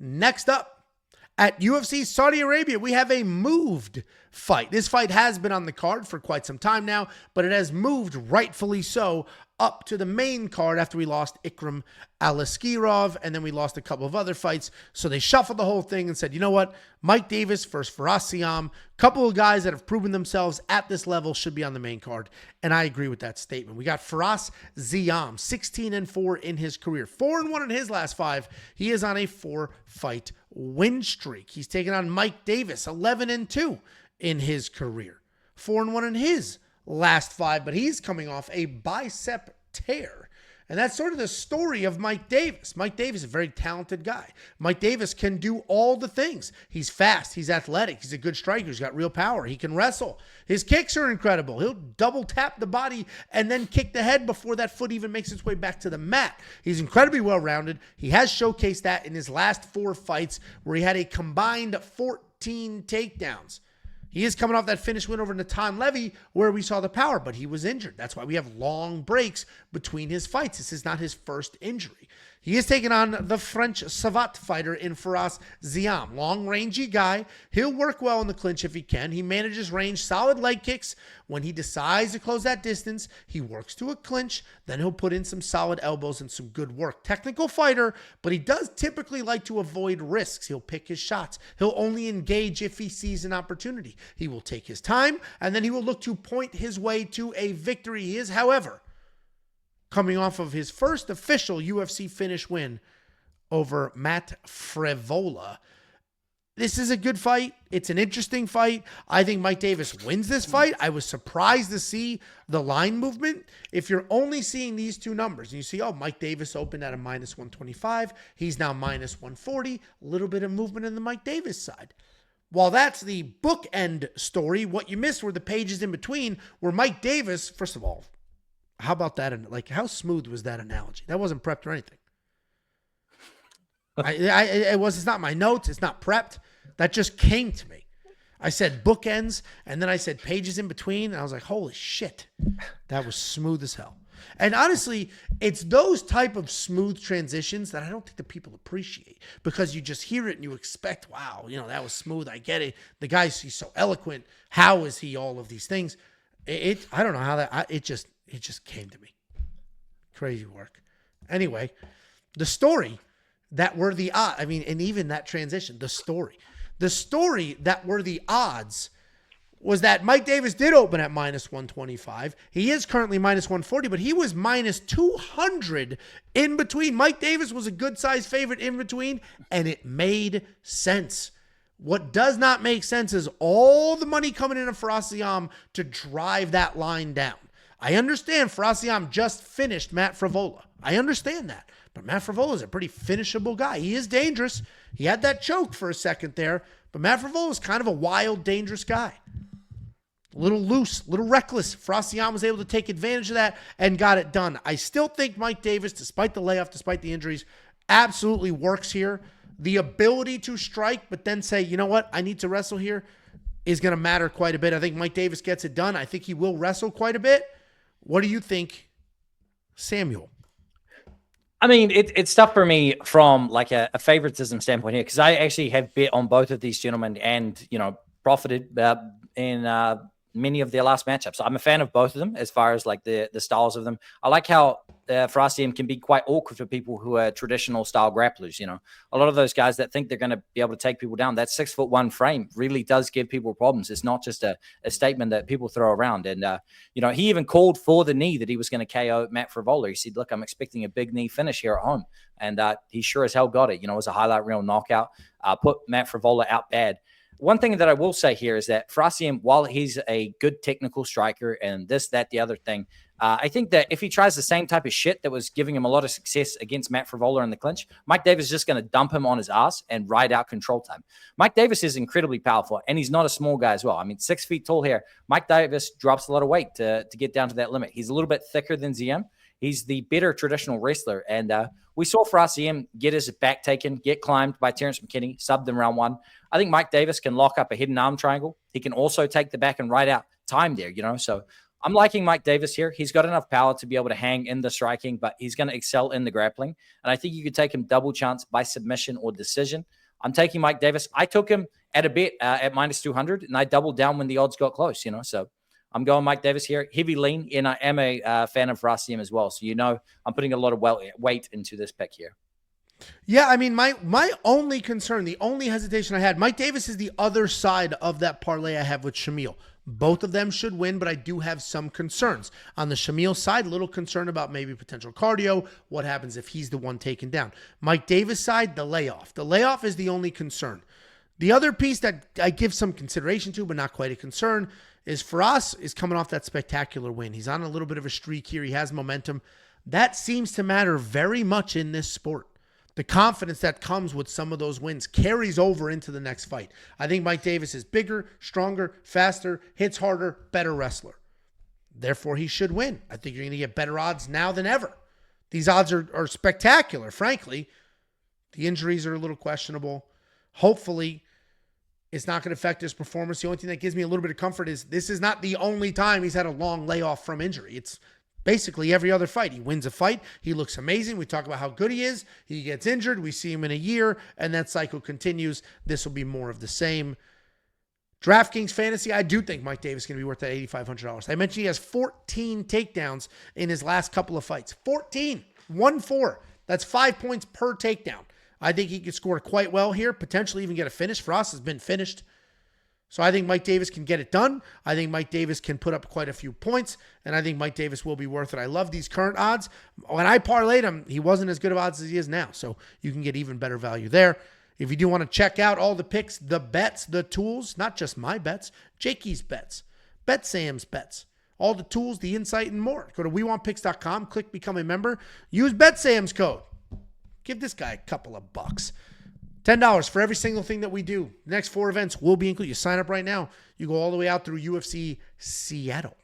Next up, at UFC Saudi Arabia, we have a moved fight. This fight has been on the card for quite some time now, but it has moved, rightfully so, up to the main card after we lost Ikram Aliskirov, and then we lost a couple of other fights. So they shuffled the whole thing and said, you know what? Mike Davis versus Ziam. Couple of guys that have proven themselves at this level should be on the main card. And I agree with that statement. We got Ziam, 16-4 in his career. 4-1 in his last 5. He is on a 4-fight win streak. He's taken on Mike Davis, 11-2 in his career. 4-1 in his last 5, but he's coming off a bicep tear. And that's sort of the story of Mike Davis. Mike Davis is a very talented guy. Mike Davis can do all the things. He's fast. He's athletic. He's a good striker. He's got real power. He can wrestle. His kicks are incredible. He'll double tap the body and then kick the head before that foot even makes its way back to the mat. He's incredibly well-rounded. He has showcased that in his last 4 fights where he had a combined 14 takedowns. He is coming off that finish win over Natan Levy where we saw the power, but he was injured. That's why we have long breaks between his fights. This is not his first injury. He is taking on the French Savate fighter in Ziam. Long, rangy guy. He'll work well in the clinch if he can. He manages range, solid leg kicks. When he decides to close that distance, he works to a clinch. Then he'll put in some solid elbows and some good work. Technical fighter, but he does typically like to avoid risks. He'll pick his shots. He'll only engage if he sees an opportunity. He will take his time, and then he will look to point his way to a victory. He is, however, coming off of his first official UFC finish win over Matt Frevola. This is a good fight. It's an interesting fight. I think Mike Davis wins this fight. I was surprised to see the line movement. If you're only seeing these 2 numbers and you see, oh, Mike Davis opened at a -125. He's now -140. A little bit of movement in the Mike Davis side. While that's the bookend story, what you missed were the pages in between where Mike Davis, first of all, how about that? Like, how smooth was that analogy? That wasn't prepped or anything. It's not my notes. It's not prepped. That just came to me. I said bookends, and then I said pages in between. And I was like, holy shit. That was smooth as hell. And honestly, it's those type of smooth transitions that I don't think the people appreciate because you just hear it and you expect, wow, that was smooth. I get it. The guy's he's so eloquent. How is he all of these things? I don't know how that, it just came to me. Crazy work. Anyway, the story that were the odds, and even that transition, the story that were the odds was that Mike Davis did open at -125. He is currently -140, but he was -200 in between. Mike Davis was a good size favorite in between, and it made sense. What does not make sense is all the money coming in for Ziam to drive that line down. I understand Ziam just finished Matt Frevola. I understand that. But Matt Frevola is a pretty finishable guy. He is dangerous. He had that choke for a second there. But Matt Frevola is kind of a wild, dangerous guy. A little loose, a little reckless. Ziam was able to take advantage of that and got it done. I still think Mike Davis, despite the layoff, despite the injuries, absolutely works here. The ability to strike, but then say, you know what, I need to wrestle here is going to matter quite a bit. I think Mike Davis gets it done. I think he will wrestle quite a bit. What do you think, Samuel? It's tough for me from like a favoritism standpoint here because I actually have bet on both of these gentlemen and, profited in many of their last matchups. So I'm a fan of both of them as far as like the styles of them. I like how Ziam can be quite awkward for people who are traditional style grapplers. A lot of those guys that think they're going to be able to take people down, that 6'1" frame really does give people problems. It's not just a statement that people throw around. And, he even called for the knee that he was going to KO Matt Frevola. He said, look, I'm expecting a big knee finish here at home. And he sure as hell got it. It was a highlight reel knockout, put Matt Frevola out bad. One thing that I will say here is that Ziam, while he's a good technical striker and this, that, the other thing, I think that if he tries the same type of shit that was giving him a lot of success against Matt Frevola in the clinch, Mike Davis is just going to dump him on his ass and ride out control time. Mike Davis is incredibly powerful, and he's not a small guy as well. 6 feet tall here. Mike Davis drops a lot of weight to get down to that limit. He's a little bit thicker than Ziam. He's the better traditional wrestler. And we saw Ziam get his back taken, get climbed by Terrence McKinney, subbed in round 1. I think Mike Davis can lock up a hidden arm triangle. He can also take the back and ride out time there, So I'm liking Mike Davis here. He's got enough power to be able to hang in the striking, but he's going to excel in the grappling. And I think you could take him double chance by submission or decision. I'm taking Mike Davis. I took him at a bet at minus 200, and I doubled down when the odds got close, So I'm going Mike Davis here. Heavy lean, and I am a fan of Ziam as well. So, I'm putting a lot of weight into this pick here. Yeah, I mean, my only concern, the only hesitation I had, Mike Davis is the other side of that parlay I have with Shamil. Both of them should win, but I do have some concerns. On the Shamil side, little concern about maybe potential cardio. What happens if he's the one taken down? Mike Davis side, the layoff. The layoff is the only concern. The other piece that I give some consideration to, but not quite a concern, is Firas is coming off that spectacular win. He's on a little bit of a streak here. He has momentum. That seems to matter very much in this sport. The confidence that comes with some of those wins carries over into the next fight. I think Mike Davis is bigger, stronger, faster, hits harder, better wrestler. Therefore, he should win. I think you're going to get better odds now than ever. These odds are spectacular, frankly. The injuries are a little questionable. Hopefully, it's not going to affect his performance. The only thing that gives me a little bit of comfort is this is not the only time he's had a long layoff from injury. It's basically every other fight. He wins a fight. He looks amazing. We talk about how good he is. He gets injured. We see him in a year, and that cycle continues. This will be more of the same. DraftKings Fantasy, I do think Mike Davis is going to be worth that $8,500. I mentioned he has 14 takedowns in his last couple of fights. 14. 1-4. That's 5 points per takedown. I think he could score quite well here, potentially even get a finish. Frost has been finished. So I think Mike Davis can get it done. I think Mike Davis can put up quite a few points, and I think Mike Davis will be worth it. I love these current odds. When I parlayed him, he wasn't as good of odds as he is now, so you can get even better value there. If you do want to check out all the picks, the bets, the tools, not just my bets, Jakey's bets, Bet Sam's bets, all the tools, the insight, and more. Go to WeWantPicks.com, click Become a Member, use Bet Sam's code. Give this guy a couple of bucks. $10 for every single thing that we do. The next 4 events will be included. You sign up right now. You go all the way out through UFC Seattle.